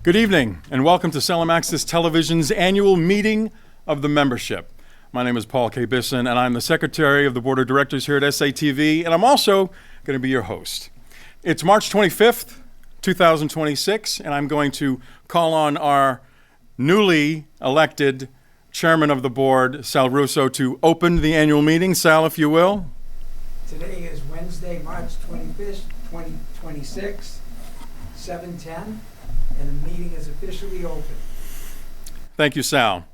Good evening, and welcome to Salem Access Television's annual meeting of the membership. My name is Paul K. Bisson, and I'm the Secretary of the Board of Directors here at SATV, and I'm also going to be your host. It's March 25th, 2026, and I'm going to call on our newly elected Chairman of the Board, Sal Russo, to open the annual meeting. Sal, if you will. Today is Wednesday, March 25th, 2026, 7:10. And the meeting is officially open. Thank you, Sal.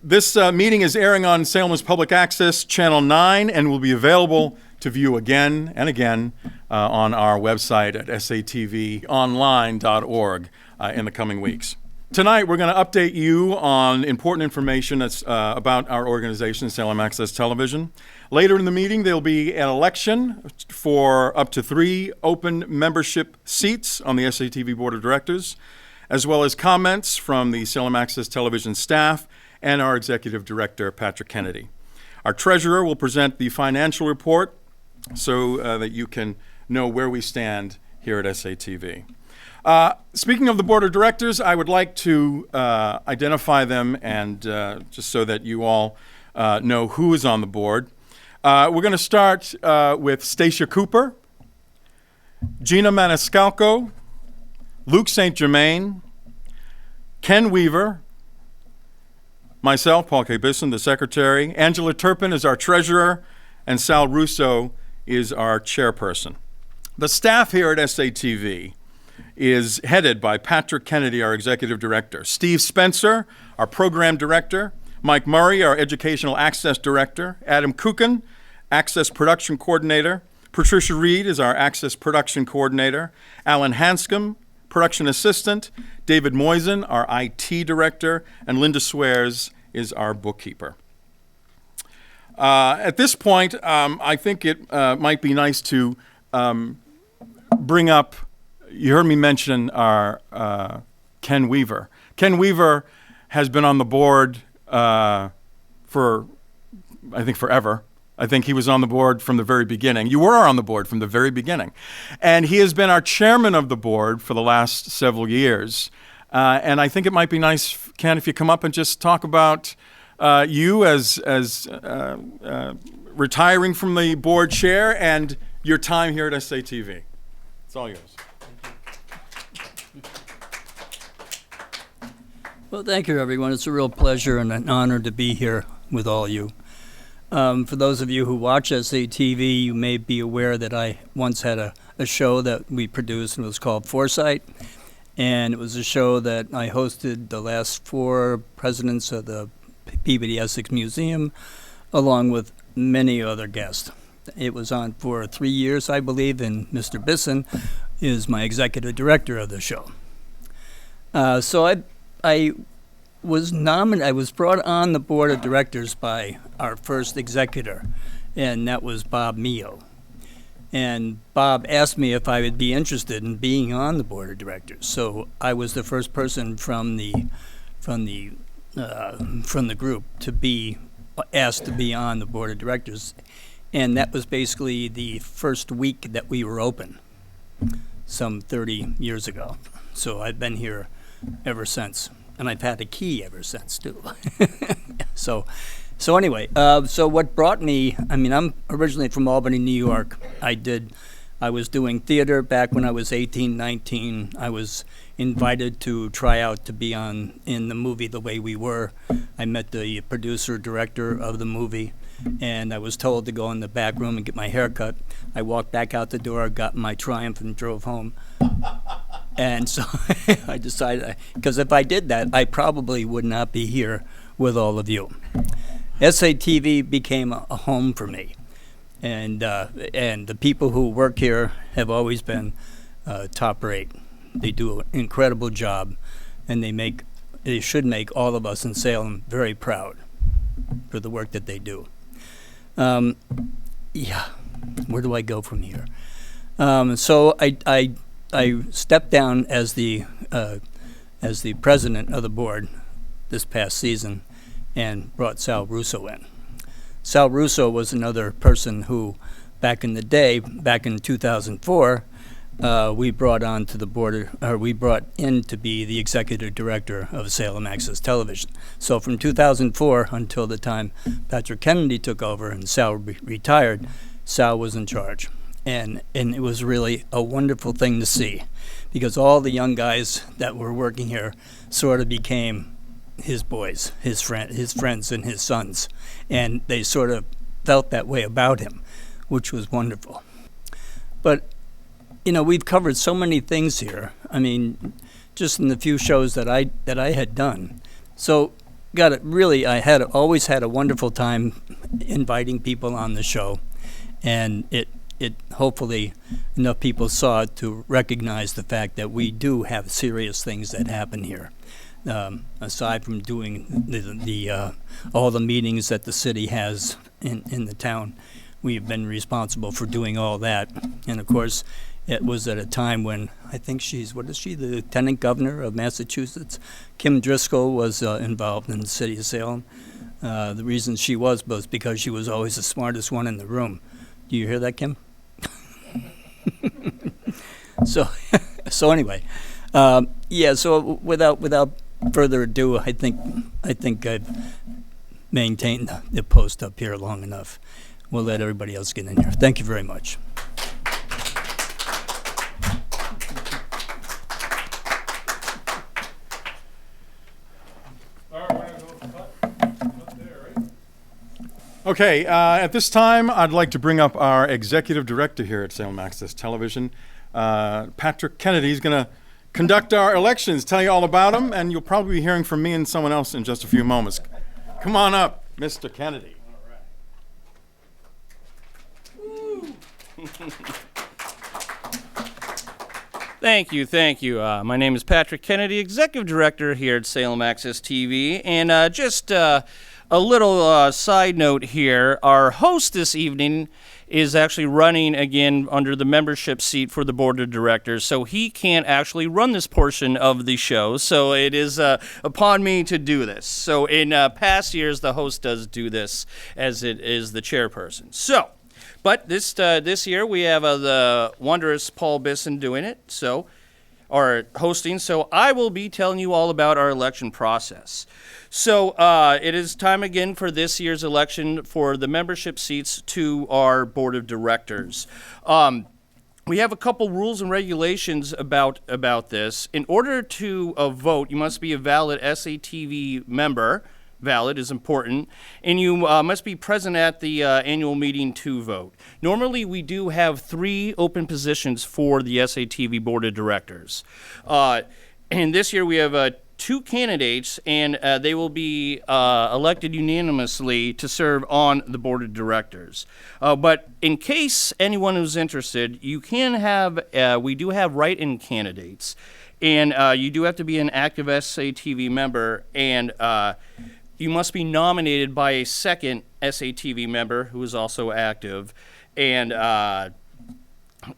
This meeting is airing on Salem's Public Access Channel 9 and will be available to view again and again on our website at satvonline.org in the coming weeks. Tonight, we're going to update you on important information that's about our organization, Salem Access Television. Later in the meeting, there will be an election for up to 3 open membership seats on the SATV Board of Directors, as well as comments from the Salem Access Television staff and our Executive Director, Patrick Kennedy. Our Treasurer will present the financial report so that you can know where we stand here at SATV. Speaking of the Board of Directors, I would like to identify them and just so that you all know who is on the board. We're going to start with Stacia Cooper, Gina Maniscalco, Luke St. Germain, Ken Weaver, myself, Paul K. Bisson, the Secretary, Angela Turpin is our Treasurer, and Sal Russo is our Chairperson. The staff here at SATV is headed by Patrick Kennedy, our Executive Director, Steve Spencer, our Program Director, Mike Murray, our Educational Access Director, Adam Kukin, Access Production Coordinator, Patricia Reed is our Access Production Coordinator, Alan Hanscom, Production Assistant, David Moisen, our IT Director, and Linda Swears is our Bookkeeper. At this point, I think it might be nice to bring up, you heard me mention our Ken Weaver. Ken Weaver has been on the board for, I think, forever. I think he was on the board from the very beginning. You were on the board from the very beginning. And he has been our chairman of the board for the last several years. And I think it might be nice, Ken, if you come up and just talk about you as retiring from the board chair and your time here at SATV. It's all yours. Well, thank you, everyone. It's a real pleasure and an honor to be here with all you. For those of you who watch SATV, you may be aware that I once had a show that we produced, and it was called Foresight. And it was a show that I hosted the last 4 presidents of the Peabody Essex Museum, along with many other guests. It was on for 3 years, I believe, and Mr. Bisson is my executive director of the show. So I was brought on the board of directors by our first executor, and that was Bob Mio. And Bob asked me if I would be interested in being on the board of directors. So I was the first person from the group to be asked to be on the board of directors, and that was basically the first week that we were open, some 30 years ago. So I've been here ever since. And I've had a key ever since, too. So anyway, so what brought me, I'm originally from Albany, New York. I was doing theater back when I was 18, 19. I was invited to try out to be in the movie The Way We Were. I met the producer, director of the movie, and I was told to go in the back room and get my hair cut. I walked back out the door, got my Triumph, and drove home. And so I decided, because if I did that, I probably would not be here with all of you. SATV became a home for me, and the people who work here have always been top rate. They do an incredible job, and they should make all of us in Salem very proud for the work that they do. Where do I go from here? So I stepped down as the president of the board this past season and brought Sal Russo in. Sal Russo was another person who, back in the day, back in 2004, we brought on to the board, or we brought in to be the executive director of Salem Access Television. So from 2004 until the time Patrick Kennedy took over and Sal retired, Sal was in charge. And it was really a wonderful thing to see, because all the young guys that were working here sort of became his boys, his friends and his sons. And they sort of felt that way about him, which was wonderful. But, you know, we've covered so many things here. I mean, just in the few shows that I had done. So, I always had a wonderful time inviting people on the show. And it hopefully enough people saw it to recognize the fact that we do have serious things that happen here. Aside from doing the all the meetings that the city has in the town, we've been responsible for doing all that. And of course, it was at a time when I think the lieutenant governor of Massachusetts, Kim Driscoll, was involved in the city of Salem. The reason she was because she was always the smartest one in the room. Do you hear that, Kim? So anyway, so without further ado, I think I've maintained the post up here long enough. We'll let everybody else get in here. Thank you very much. Okay, at this time, I'd like to bring up our executive director here at Salem Access Television. Patrick Kennedy is going to conduct our elections, tell you all about them, and you'll probably be hearing from me and someone else in just a few moments. Come on up, Mr. Kennedy. Thank you. My name is Patrick Kennedy, Executive Director here at Salem Access TV. And just a little side note here, our host this evening is actually running again under the membership seat for the Board of Directors, so he can't actually run this portion of the show, so it is upon me to do this. So in past years, the host does do this as it is the chairperson. But this year we have the wondrous Paul Bisson doing it, or hosting. So I will be telling you all about our election process. So it is time again for this year's election for the membership seats to our board of directors. We have a couple rules and regulations about this. In order to vote, you must be a valid SATV member. Valid is important, and you must be present at the annual meeting to vote. Normally, we do have 3 open positions for the SATV Board of Directors. And this year we have 2 candidates, and they will be elected unanimously to serve on the Board of Directors. But in case anyone is interested, you can have, we do have write-in candidates, and you do have to be an active SATV member, and you must be nominated by a second SATV member who is also active, and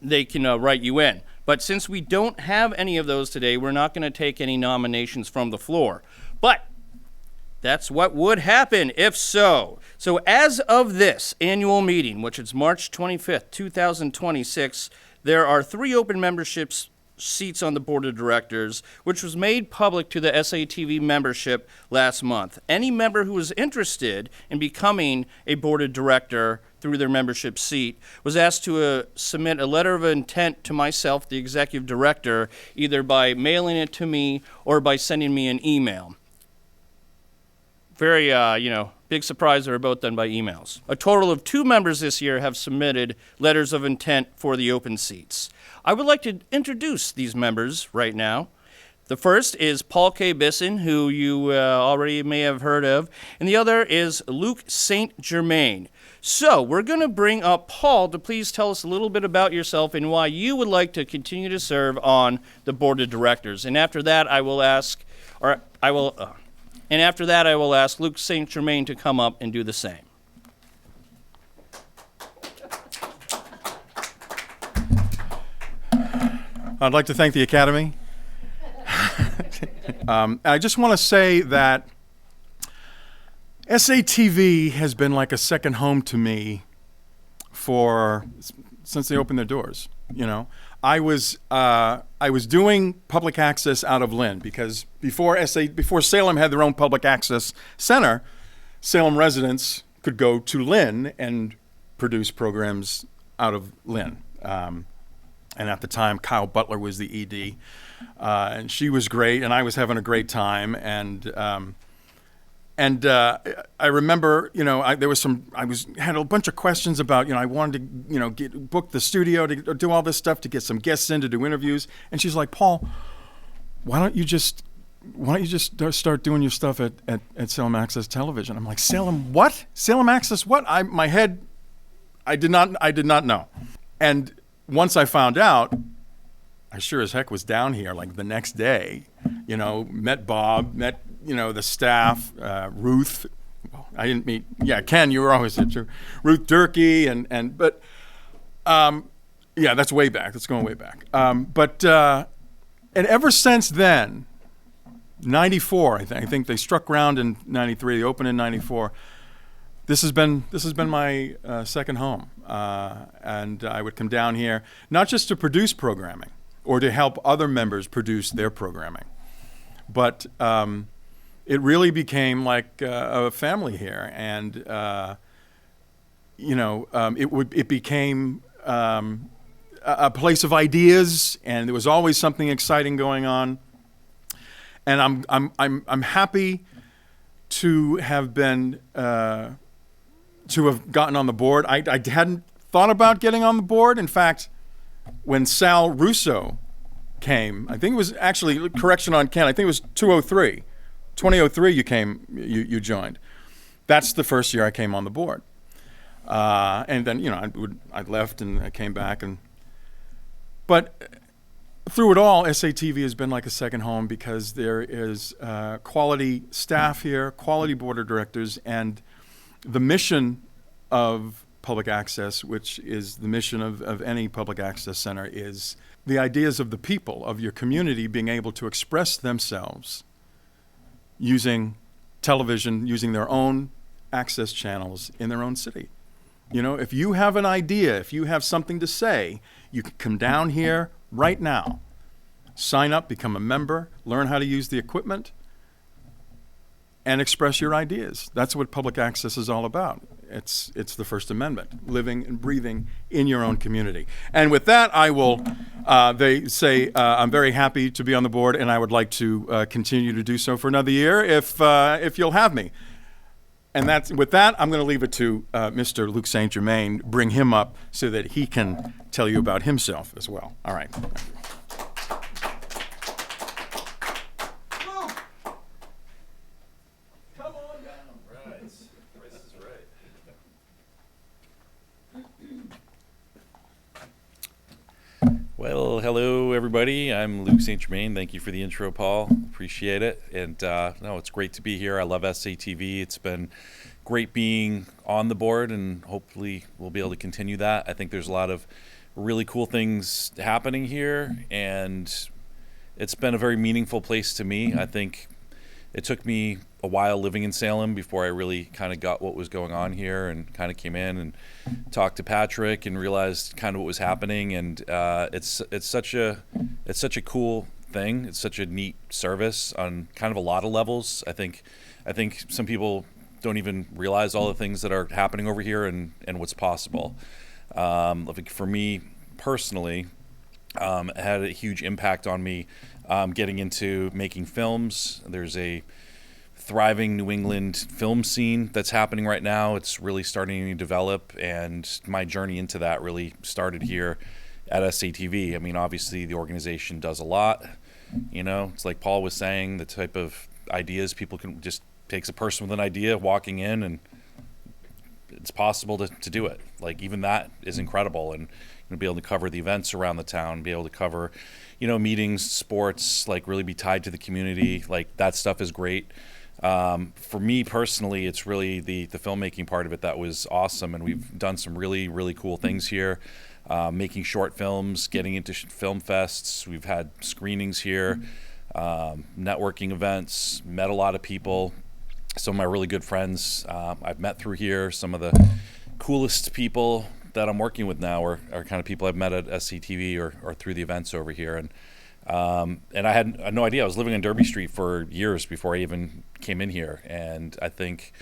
they can write you in. But since we don't have any of those today, we're not going to take any nominations from the floor. But that's what would happen if so. So as of this annual meeting, which is March 25th, 2026, there are 3 open memberships seats on the board of directors, which was made public to the SATV membership last month. Any member who was interested in becoming a board of director through their membership seat was asked to submit a letter of intent to myself, the executive director, either by mailing it to me or by sending me an email. Very, big surprise, they're both done by emails. A total of 2 members this year have submitted letters of intent for the open seats. I would like to introduce these members right now. The first is Paul K. Bisson, who you already may have heard of, and the other is Luke St. Germain. So we're going to bring up Paul to please tell us a little bit about yourself and why you would like to continue to serve on the board of directors. And after that, I will ask Luke St. Germain to come up and do the same. I'd like to thank the Academy. I just want to say that SATV has been like a second home to me since they opened their doors. I was doing public access out of Lynn because before Salem had their own public access center, Salem residents could go to Lynn and produce programs out of Lynn. And at the time, Kyle Butler was the ED, and she was great, and I was having a great time. And I remember, had a bunch of questions about, I wanted to, book the studio to do all this stuff, to get some guests in to do interviews. And she's like, Paul, why don't you just start doing your stuff at Salem Access Television? I'm like, Salem what? Salem Access what? I did not know. And once I found out, I sure as heck was down here like the next day, met Bob, met the staff, Ruth. Well, I didn't meet, Ken, you were always there too. Ruth Durkee, but that's way back. That's going way back. And ever since then, 94, I think they struck ground in 93, they opened in 94. This has been my second home. And I would come down here, not just to produce programming or to help other members produce their programming, but it really became like a family here, and it became a place of ideas, and there was always something exciting going on. And I'm happy to have been to have gotten on the board. I hadn't thought about getting on the board. In fact, when Sal Russo came, I think it was actually, correction on Ken, I think it was 2003 you joined. That's the first year I came on the board. And then, I left and I came back. But through it all, SATV has been like a second home because there is quality staff here, quality board of directors, and the mission of public access, which is the mission of any public access center, is the ideas of the people, of your community being able to express themselves using television, using their own access channels in their own city. If you have an idea, if you have something to say, you can come down here right now, sign up, become a member, learn how to use the equipment, and express your ideas. That's what public access is all about. It's the First Amendment, living and breathing in your own community. And with that, I will, they say, I'm very happy to be on the board, and I would like to continue to do so for another year if you'll have me. And with that, I'm going to leave it to Mr. Luc St. Germain, bring him up so that he can tell you about himself as well. All right. Well, hello, everybody. I'm Luc St. Germain. Thank you for the intro, Paul. Appreciate it. And no, it's great to be here. I love SATV. It's been great being on the board, and hopefully we'll be able to continue that. I think there's a lot of really cool things happening here, and it's been a very meaningful place to me. I think it took me a while living in Salem before I really kind of got what was going on here, and kind of came in and talked to Patrick and realized kind of what was happening. And it's such a cool thing. It's such a neat service on kind of a lot of levels. I think some people don't even realize all the things that are happening over here and what's possible. Like for me personally, it had a huge impact on me getting into making films. There's a thriving New England film scene that's happening right now. It's really starting to develop, and my journey into that really started here at SATV. I mean, obviously the organization does a lot. It's like Paul was saying, the type of ideas people can just takes a person with an idea walking in, and it's possible to do it. Like, even that is incredible. And be able to cover the events around the town, be able to cover, meetings, sports, like really be tied to the community. Like, that stuff is great. For me personally, it's really the filmmaking part of it that was awesome. And we've done some really, really cool things here, making short films, getting into film fests. We've had screenings here, networking events, met a lot of people. Some of my really good friends I've met through here, some of the coolest people that I'm working with now are kind of people I've met at SCTV or through the events over here. And I had no idea. I was living on Derby Street for years before I even came in here. And I think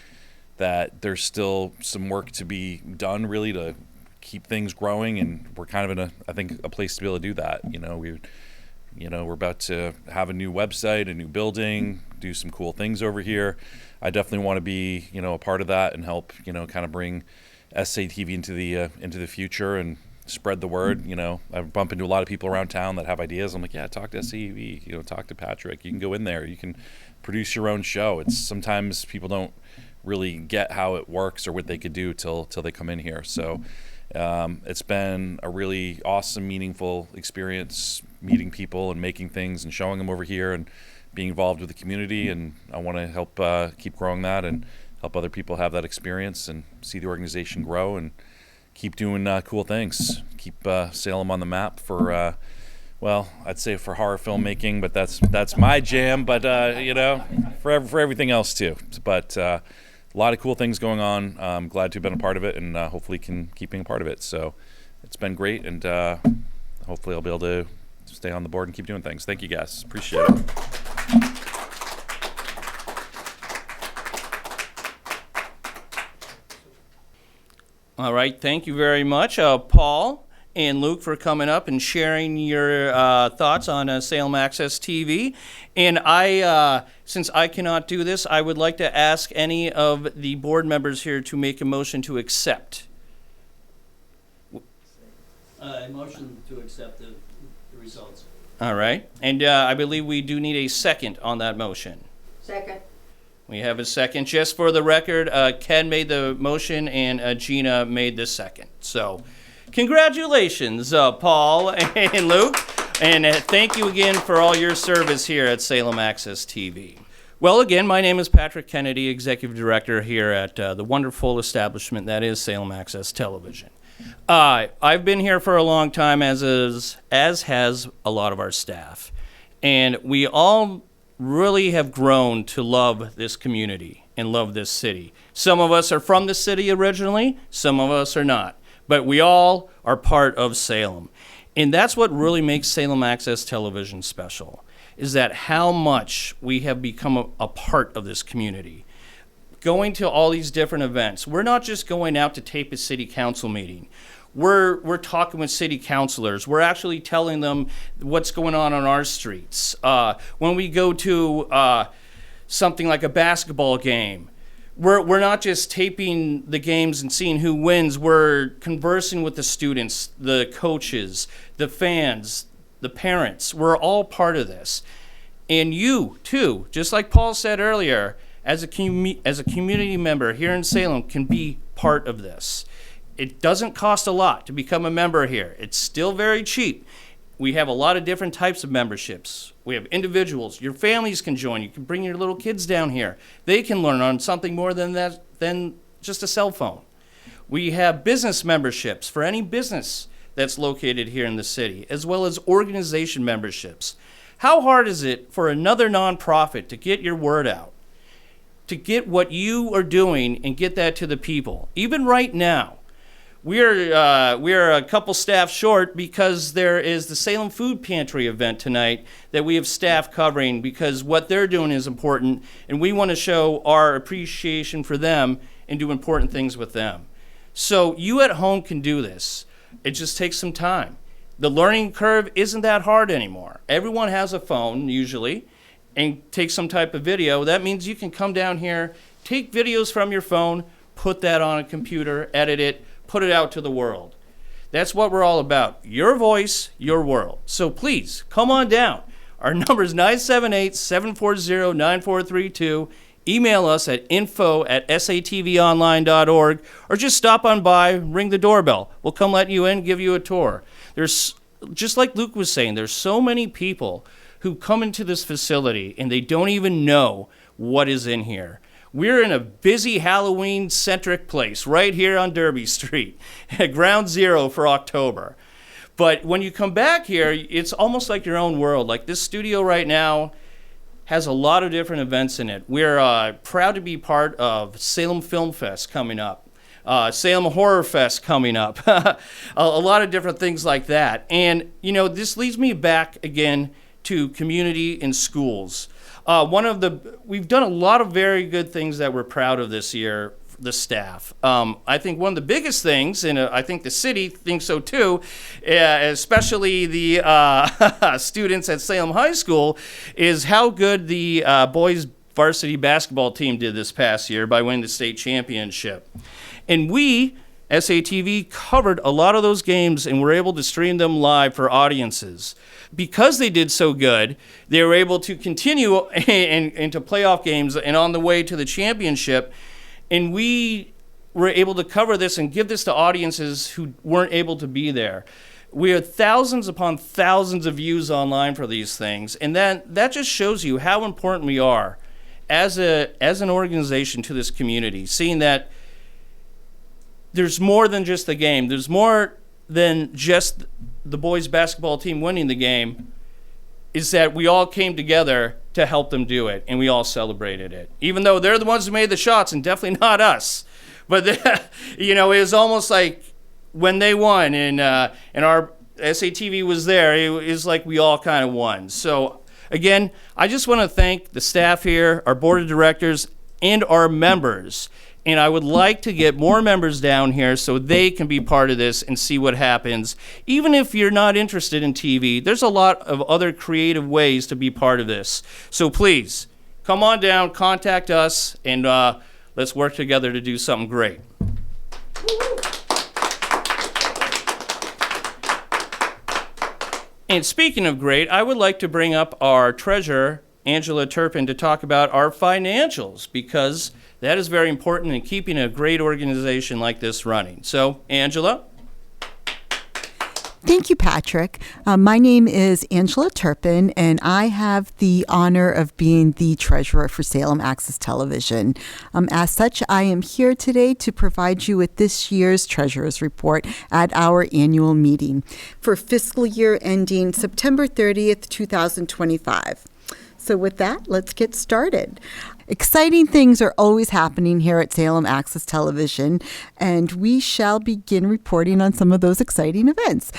that there's still some work to be done really to keep things growing. And we're kind of in a place to be able to do that. We're about to have a new website, a new building, do some cool things over here. I definitely want to be, a part of that and help, kind of bring SATV into the future and spread the word. I bump into a lot of people around town that have ideas. I'm like, yeah, talk to SATV, talk to Patrick. You can go in there. You can produce your own show. It's sometimes people don't really get how it works or what they could do till they come in here. So it's been a really awesome, meaningful experience meeting people and making things and showing them over here and being involved with the community. And I want to help keep growing that and help other people have that experience and see the organization grow and keep doing cool things. Keep Salem on the map for, I'd say for horror filmmaking, but that's my jam. But for everything else too. But a lot of cool things going on. I'm glad to have been a part of it, and hopefully can keep being a part of it. So it's been great, and hopefully I'll be able to stay on the board and keep doing things. Thank you, guys. Appreciate it. All right, thank you very much, Paul and Luke, for coming up and sharing your thoughts on Salem Access TV. And since I cannot do this, I would like to ask any of the board members here to make a motion to accept. Motion to accept the results. All right, and I believe we do need a second on that motion. Second. We have a second. Just for the record, Ken made the motion and Gina made the second. So congratulations, Paul and Luke. And thank you again for all your service here at Salem Access TV. Well, again, my name is Patrick Kennedy, Executive Director here at the wonderful establishment that is Salem Access Television. I've been here for a long time, as has a lot of our staff. And we all really have grown to love this community and love this city. Some of us are from the city originally, some of us are not, but we all are part of Salem. And that's what really makes Salem Access Television special, is that how much we have become a part of this community. Going to all these different events. We're not just going out to tape a city council meeting. We're talking with city councilors. We're actually telling them what's going on our streets. When we go to something like a basketball game, we're not just taping the games and seeing who wins. We're conversing with the students, the coaches, the fans, the parents. We're all part of this. And you, too, just like Paul said earlier, as a community member here in Salem, can be part of this. It doesn't cost a lot to become a member here. It's still very cheap. We have a lot of different types of memberships. We have individuals. Your families can join. You can bring your little kids down here. They can learn on something more than just a cell phone. We have business memberships for any business that's located here in the city, as well as organization memberships. How hard is it for another nonprofit to get your word out, to get what you are doing and get that to the people? Even right now, we're a couple staff short because there is the Salem Food Pantry event tonight that we have staff covering, because what they're doing is important, and we want to show our appreciation for them and do important things with them. So you at home can do this. It just takes some time. The learning curve isn't that hard anymore. Everyone has a phone usually and take some type of video. That means you can come down here, take videos from your phone, put that on a computer, edit it, put it out to the world. That's what we're all about. Your voice, your world. So please, come on down. Our number is 978-740-9432. Email us at info@satvonline.org, or just stop on by, ring the doorbell. We'll come let you in, give you a tour. There's, just like Luke was saying, there's so many people who come into this facility and they don't even know what is in here. We're in a busy Halloween-centric place right here on Derby Street, at ground zero for October. But when you come back here, it's almost like your own world. Like this studio right now has a lot of different events in it. We're proud to be part of Salem Film Fest coming up. Salem Horror Fest coming up, a lot of different things like that. And, this leads me back again to community and schools. We've done a lot of very good things that we're proud of this year, the staff. I think one of the biggest things, and I think the city thinks so too, especially the students at Salem High School, is how good the boys varsity basketball team did this past year by winning the state championship. And we, SATV, covered a lot of those games and were able to stream them live for audiences. Because they did so good, they were able to continue into playoff games and on the way to the championship. And we were able to cover this and give this to audiences who weren't able to be there. We had thousands upon thousands of views online for these things. And then that just shows you how important we are as an organization to this community, seeing that there's more than just the game. There's more than just the boys basketball team winning the game, is that we all came together to help them do it, and we all celebrated it. Even though they're the ones who made the shots and definitely not us. But, it was almost like when they won and our SATV was there, it was like we all kind of won. So, again, I just want to thank the staff here, our board of directors, and our members. And I would like to get more members down here so they can be part of this and see what happens. Even if you're not interested in TV, there's a lot of other creative ways to be part of this. So please, come on down, contact us, and let's work together to do something great. And speaking of great, I would like to bring up our treasurer, Angela Turpin, to talk about our financials, because that is very important in keeping a great organization like this running. So, Angela? Thank you, Patrick. My name is Angela Turpin, and I have the honor of being the treasurer for Salem Access Television. As such, I am here today to provide you with this year's treasurer's report at our annual meeting for fiscal year ending September 30th, 2025. So with that, let's get started. Exciting things are always happening here at Salem Access Television, and we shall begin reporting on some of those exciting events.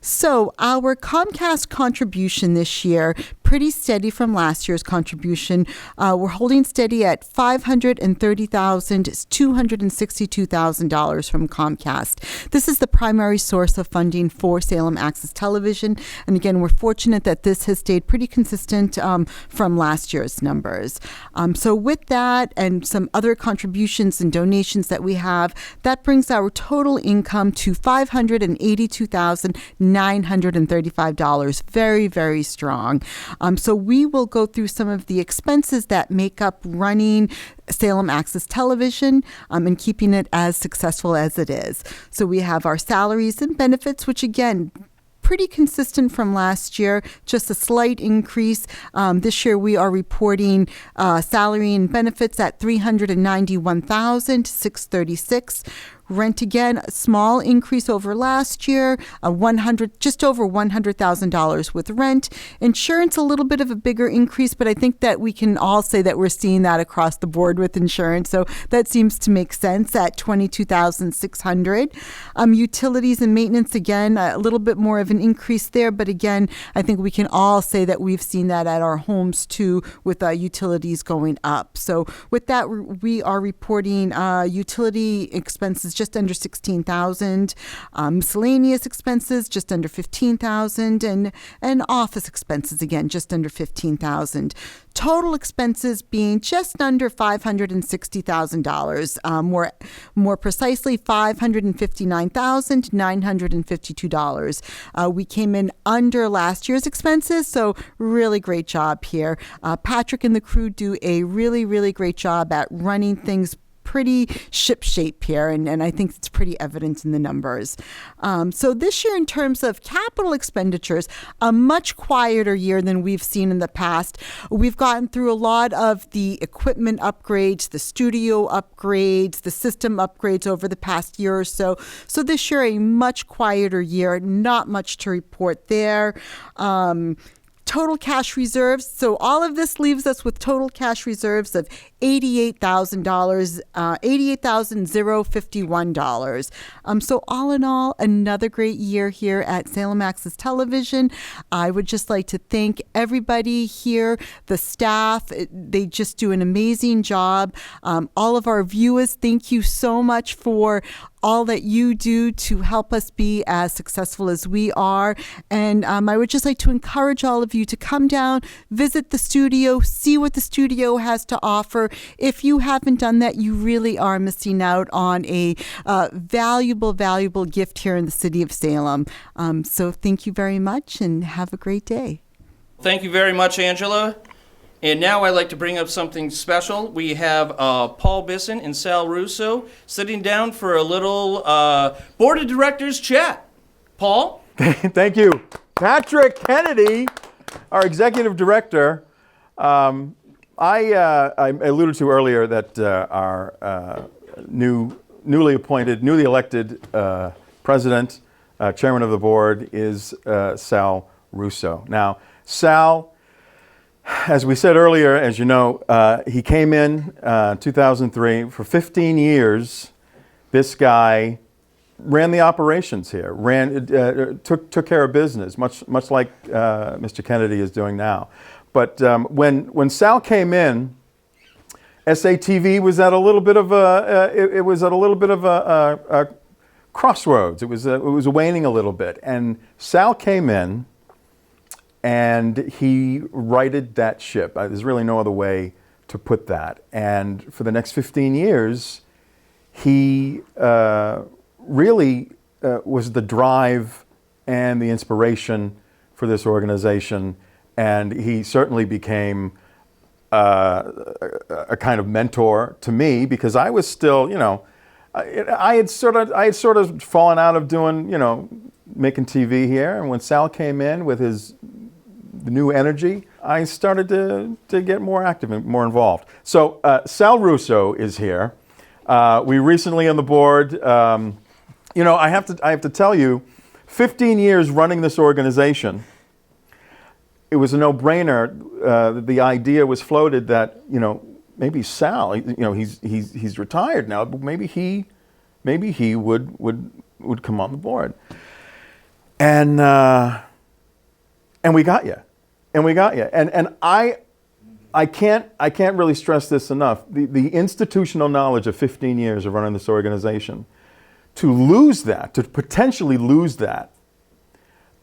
So our Comcast contribution this year, pretty steady from last year's contribution. We're holding steady at $530,262,000 from Comcast. This is the primary source of funding for Salem Access Television, and again, we're fortunate that this has stayed pretty consistent from last year's numbers. So with that and some other contributions and donations that we have, that brings our total income to $582,935. Very, very strong. So we will go through some of the expenses that make up running Salem Access Television and keeping it as successful as it is. So we have our salaries and benefits, which again, pretty consistent from last year, just a slight increase. This year we are reporting salary and benefits at $391,636. Rent again, a small increase over last year, just over $100,000 with rent. Insurance, a little bit of a bigger increase, but I think that we can all say that we're seeing that across the board with insurance. So that seems to make sense at $22,600. Utilities and maintenance, again, a little bit more of an increase there, but again, I think we can all say that we've seen that at our homes too, with utilities going up. So with that, we are reporting utility expenses just under $16,000, miscellaneous expenses just under $15,000, and office expenses again just under $15,000. Total expenses being just under $560,000, more precisely $559,952. We came in under last year's expenses, so really great job here. Patrick and the crew do a really, really great job at running things pretty ship-shape here, and I think it's pretty evident in the numbers. So this year, in terms of capital expenditures, a much quieter year than we've seen in the past. We've gotten through a lot of the equipment upgrades, the studio upgrades, the system upgrades over the past year or so. So this year, a much quieter year, not much to report there. total cash reserves. So all of this leaves us with total cash reserves of $88,000, $88,051. So all in all, another great year here at Salem Access Television. I would just like to thank everybody here, the staff. They just do an amazing job. All of our viewers, thank you so much for all that you do to help us be as successful as we are. And I would just like to encourage all of you to come down, visit the studio, see what the studio has to offer. If you haven't done that, you really are missing out on a valuable, valuable gift here in the city of Salem. So thank you very much and have a great day. Thank you very much, Angela. And now I'd like to bring up something special. We have Paul Bisson and Sal Russo sitting down for a little Board of Directors chat. Paul? Thank you. Patrick Kennedy, our executive director. I alluded to earlier that our newly elected president, chairman of the board, is Sal Russo. Now, Sal, as we said earlier, as you know, he came in 2003. For 15 years, this guy ran the operations here, took care of business, much like Mr. Kennedy is doing now. But when Sal came in, SATV was at a little bit of a crossroads. It was waning a little bit, and Sal came in, and he righted that ship. There's really no other way to put that. And for the next 15 years, he really was the drive and the inspiration for this organization. And he certainly became a kind of mentor to me, because I was still, I had sort of fallen out of doing, making TV here. And when Sal came in with the new energy, I started to get more active and more involved. So Sal Russo is here. We recently on the board, I have to tell you, 15 years running this organization, it was a no-brainer. The idea was floated that, maybe Sal, he's retired now, but maybe he would come on the board. And we got you. And I can't really stress this enough. The institutional knowledge of 15 years of running this organization, to potentially lose that,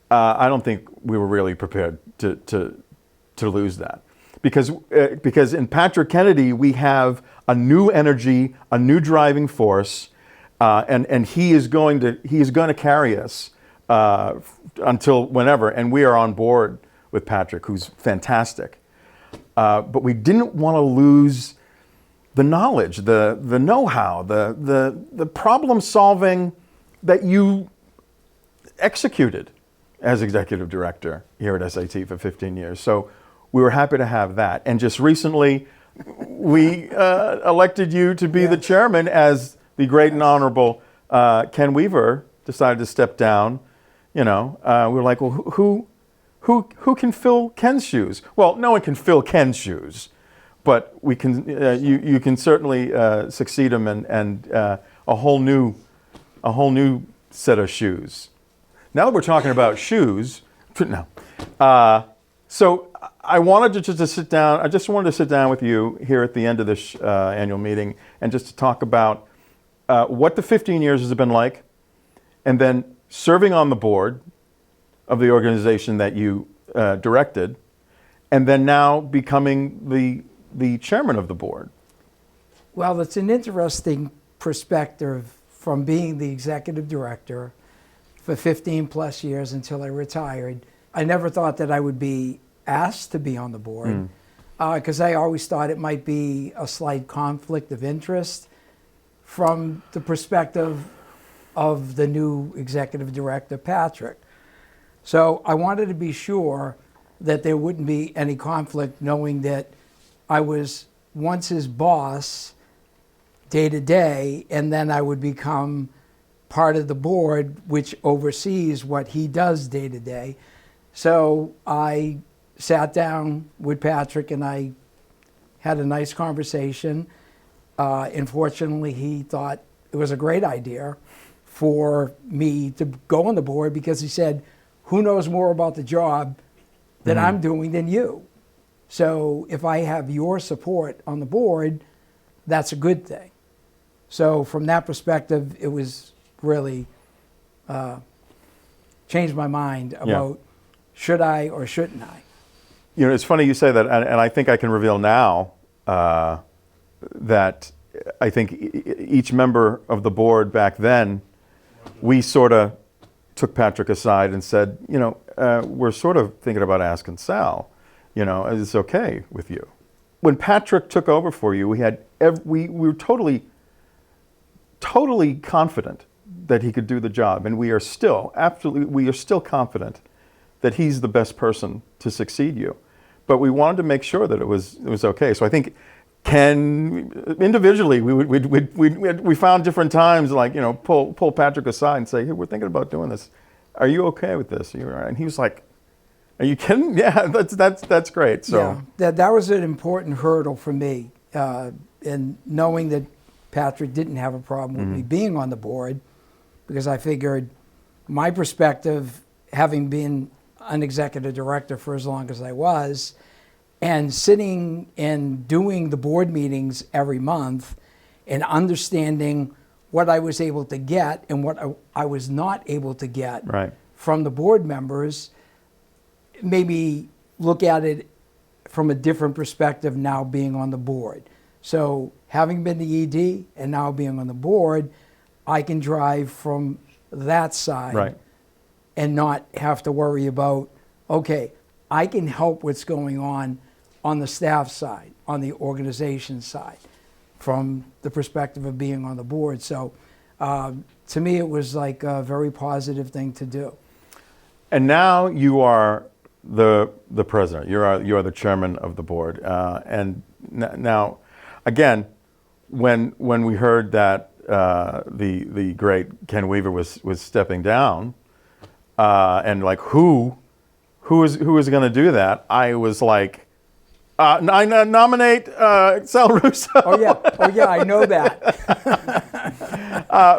I don't think we were really prepared to lose that. Because in Patrick Kennedy, we have a new energy, a new driving force, and he is going to carry us until whenever, and we are on board with Patrick, who's fantastic. But we didn't want to lose the knowledge, the know-how, the problem solving that you executed as executive director here at SAT for 15 years. So we were happy to have that. And just recently, we elected you to be the chairman, as the great and honorable Ken Weaver decided to step down. We were like, well, who can fill Ken's shoes? Well, no one can fill Ken's shoes, but we can. You can certainly succeed him and a whole new set of shoes. Now that we're talking about shoes, no. So I wanted to sit down. I just wanted to sit down with you here at the end of this annual meeting and just to talk about what the 15 years has been like, and then serving on the board of the organization that you directed, and then now becoming the chairman of the board. Well, it's an interesting perspective from being the executive director for 15 plus years until I retired. I never thought that I would be asked to be on the board, because I always thought it might be a slight conflict of interest from the perspective of the new executive director, Patrick. So I wanted to be sure that there wouldn't be any conflict, knowing that I was once his boss day to day, and then I would become part of the board which oversees what he does day to day. So I sat down with Patrick and I had a nice conversation. Unfortunately, he thought it was a great idea for me to go on the board because he said, who knows more about the job that I'm doing than you? So if I have your support on the board, that's a good thing. So from that perspective, it was really changed my mind about should I or shouldn't I? You know, it's funny you say that, and I think I can reveal now that I think each member of the board back then, we sort of took Patrick aside and said, you know, we're sort of thinking about asking Sal, you know, is this okay with you? When Patrick took over for you, we were totally confident that he could do the job, and we are still confident that he's the best person to succeed you. But we wanted to make sure that it was okay. So I think individually we found different times, like, you know, pull Patrick aside and say, hey, we're thinking about doing this. Are you okay with this? And he was like, are you kidding? Yeah, that's great. So yeah, that was an important hurdle for me, and knowing that Patrick didn't have a problem with me being on the board, because I figured my perspective, having been an executive director for as long as I was, and sitting and doing the board meetings every month and understanding what I was able to get and what I was not able to get from the board members, maybe look at it from a different perspective now being on the board. So having been the ED and now being on the board, I can drive from that side and not have to worry about, okay, I can help what's going on the staff side, on the organization side, from the perspective of being on the board. So to me, it was like a very positive thing to do. And now you are the president. You are the chairman of the board. And now, again, when we heard that the great Ken Weaver was stepping down, and like who is going to do that? I was like, I nominate Sal Russo. Oh yeah, I know that.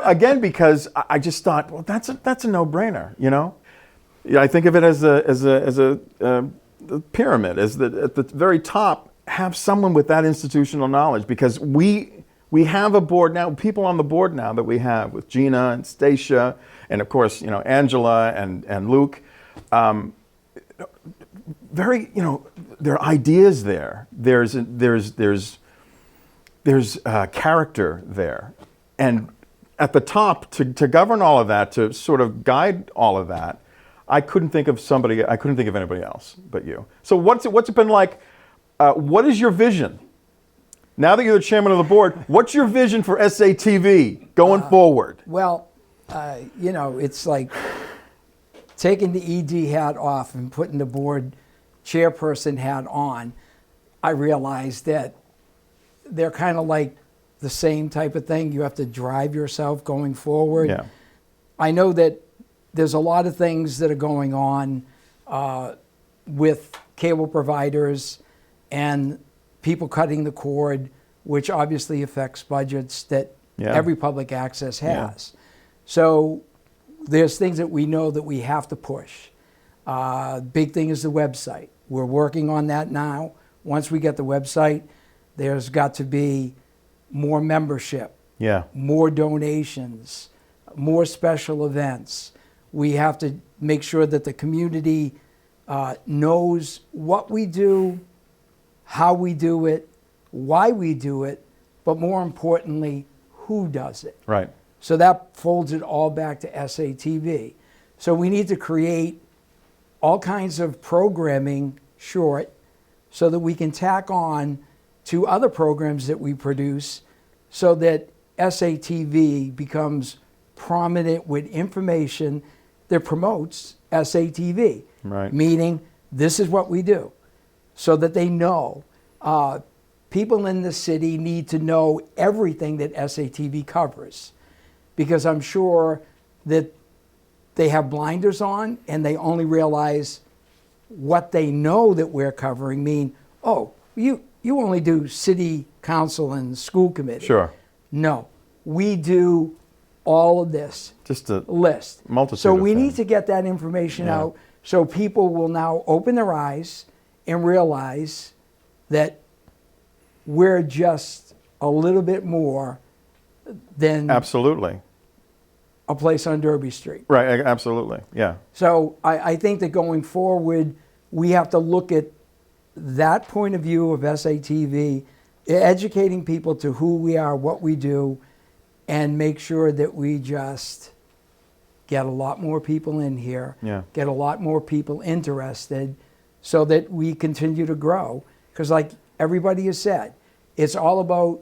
Again, because I just thought, well, that's a no-brainer, you know. Yeah, I think of it as a pyramid, at the very top, have someone with that institutional knowledge, because we have a board now, people on the board now that we have with Gina and Stacia, and of course, you know, Angela and Luke. Very, you know, there are ideas there. There's character there, and at the top to govern all of that, to sort of guide all of that, I couldn't think of anybody else but you. So what's it been like? What is your vision? Now that you're the chairman of the board, what's your vision for SATV going forward? Well, you know, it's like taking the ED hat off and putting the board chairperson hat on. I realized that they're kind of like the same type of thing. You have to drive yourself going forward. Yeah. I know that there's a lot of things that are going on with cable providers and people cutting the cord, which obviously affects budgets that every public access has. So there's things that we know that we have to push. Big thing is the website. We're working on that now. Once we get the website, there's got to be more membership, more donations, more special events. We have to make sure that the community knows what we do, how we do it, why we do it, but more importantly, who does it. Right. So that folds it all back to SATV. So we need to create all kinds of programming short so that we can tack on to other programs that we produce so that SATV becomes prominent with information that promotes SATV. Right. Meaning, this is what we do, so that they know. People in the city need to know everything that SATV covers, because I'm sure that they have blinders on and they only realize what they know that we're covering mean, oh, you only do city council and school committee. Sure. No, we do all of this Just a list. multitude So of we need things. to get that information Yeah. out so people will now open their eyes and realize that we're just a little bit more than Absolutely. a place on Derby Street. Right, absolutely. Yeah. So I think that going forward, we have to look at that point of view of SATV, educating people to who we are, what we do, and make sure that we just get a lot more people in here, Yeah. get a lot more people interested so that we continue to grow. Because like everybody has said, it's all about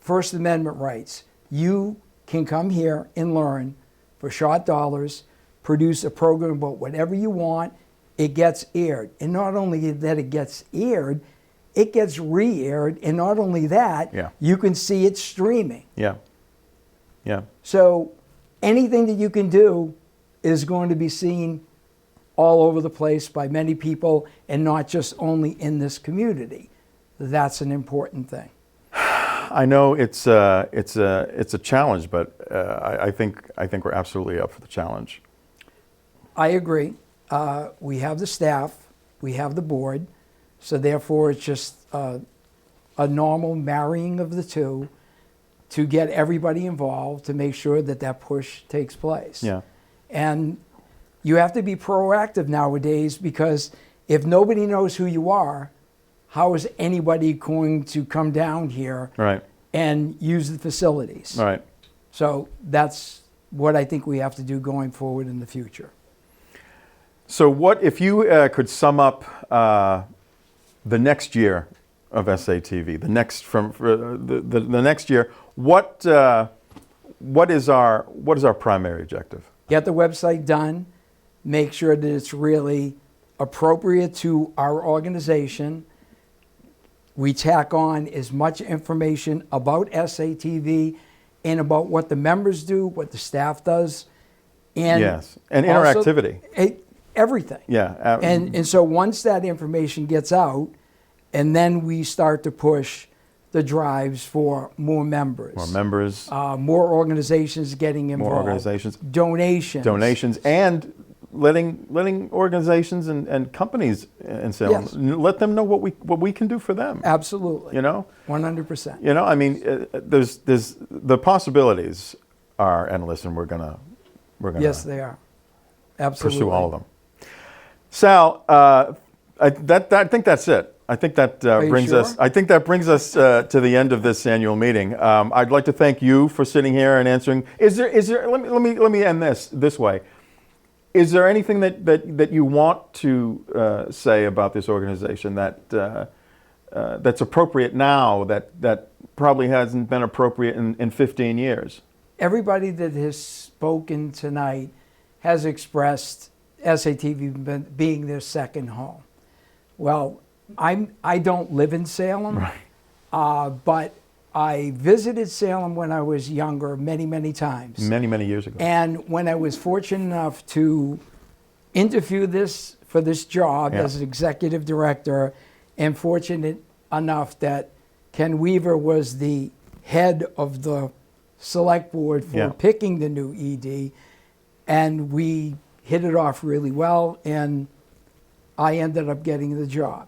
First Amendment rights. You can come here and learn for short dollars, produce a program about whatever you want. It gets aired. And not only that it gets aired, it gets re-aired. And not only that, Yeah. you can see it streaming. Yeah. Yeah. So anything that you can do is going to be seen all over the place by many people and not just only in this community. That's an important thing. I know it's a challenge, but I think we're absolutely up for the challenge. I agree. We have the staff, we have the board, so therefore it's just a normal marrying of the two to get everybody involved to make sure that that push takes place. Yeah. And you have to be proactive nowadays because if nobody knows who you are, how is anybody going to come down here Right. and use the facilities? All right. So that's what I think we have to do going forward in the future. So, what if you could sum up the next year of SATV? The next the next year. What is our primary objective? Get the website done, make sure that it's really appropriate to our organization. We tack on as much information about SATV and about what the members do, what the staff does, and Yes, and also- interactivity. Everything. Yeah. And so once that information gets out, and then we start to push the drives for more members. more members, More organizations getting involved. more organizations, Donations. and letting organizations and companies in Salem Yes. let them know what we can do for them. Absolutely. You know. 100%. You know, I mean, there's the possibilities are endless, and we're gonna Yes, they are. Absolutely. pursue all of them. Sal, I think that's it. I think that you brings sure? us. I think that brings us to the end of this annual meeting. I'd like to thank you for sitting here and answering. Is there? Let me end this way. Is there anything that you want to say about this organization that's appropriate now that probably hasn't been appropriate in 15 years? Everybody that has spoken tonight has expressed SATV being their second home. Well, I don't live in Salem, but I visited Salem when I was younger many times. Many years ago. And when I was fortunate enough to interview for this job Yeah. as executive director, and fortunate enough that Ken Weaver was the head of the select board for Yeah. picking the new ED, and we hit it off really well, and I ended up getting the job.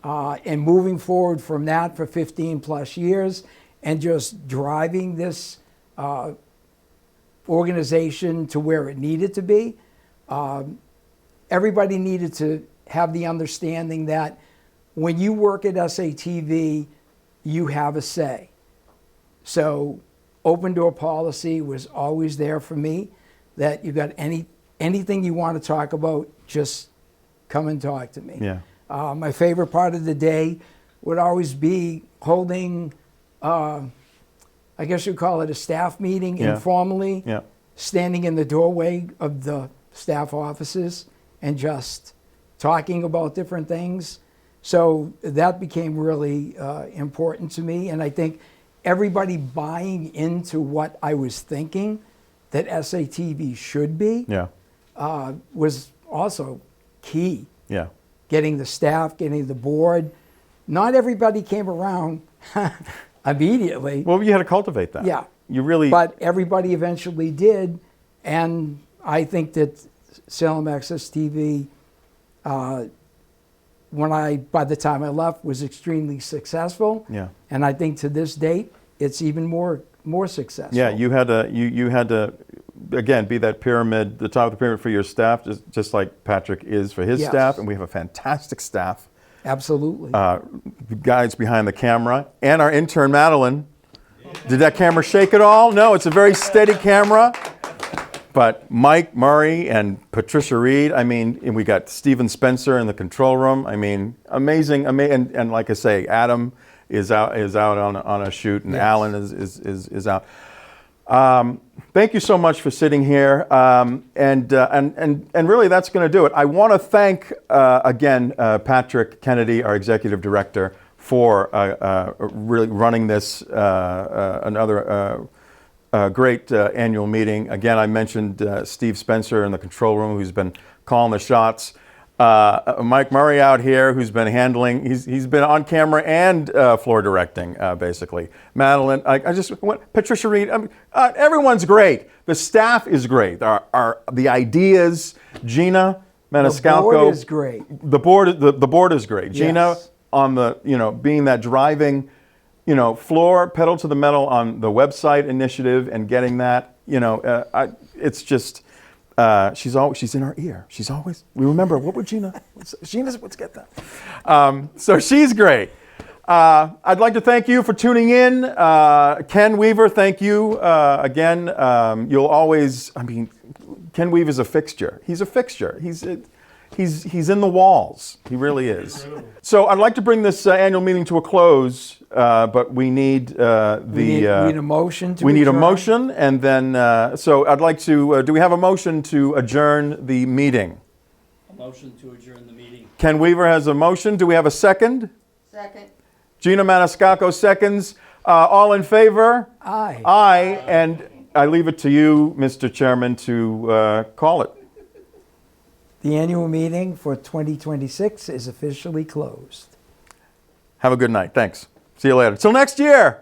And moving forward from that for 15 plus years and just driving this organization to where it needed to be. Everybody needed to have the understanding that when you work at SATV, you have a say. So open door policy was always there for me, that you got anything you want to talk about, just come and talk to me. Yeah. My favorite part of the day would always be holding, I guess you'd call it a staff meeting Yeah. informally, Yeah. standing in the doorway of the staff offices and just talking about different things. So that became really important to me. And I think everybody buying into what I was thinking that SATV should be Yeah. was also key. Yeah. getting the staff, getting the board. Not everybody came around immediately. Well, you had to cultivate that. Yeah. You really. But everybody eventually did, and I think that Salem Access TV, by the time I left, was extremely successful. Yeah. And I think to this date, it's even more successful. Yeah, you had to again be that pyramid, the top of the pyramid for your staff, just like Patrick is for his Yes. staff, and we have a fantastic staff. Absolutely. Guys behind the camera, and our intern Madeline. Did that camera shake at all? No, it's a very steady camera. But Mike Murray and Patricia Reed, I mean, and we got Steven Spencer in the control room. I mean, amazing, and like I say, Adam is out on a shoot, and Yes. Alan is out. Thank you so much for sitting here, and really that's going to do it. I want to thank again Patrick Kennedy, our executive director, for really running this another great annual meeting. Again, I mentioned Steve Spencer in the control room, who's been calling the shots. Mike Murray out here, who's been handling, he's been on camera and floor directing, basically. Madeline, Patricia Reed, everyone's great. The staff is great. The ideas, Gina Maniscalco. The board is great. The board is great. Gina, Yes. on the, being that driving, floor, pedal to the metal on the website initiative and getting that, it's just, she's in our ear. She's always, we remember, what would Gina, let's get that. So she's great. I'd like to thank you for tuning in. Ken Weaver, thank you again. You'll always, Ken Weaver's a fixture. He's a fixture. He's in the walls. He really is. So I'd like to bring this annual meeting to a close, but we need we need a motion to we need a adjourn. motion, and then so I'd like to. Do we have a motion to adjourn the meeting? A motion to adjourn the meeting. Ken Weaver has a motion. Do we have a second? Second. Gina Maniscalco seconds. All in favor? Aye. Aye. And I leave it to you, Mr. Chairman, to call it. The annual meeting for 2026 is officially closed. Have a good night. Thanks. See you later. Till next year.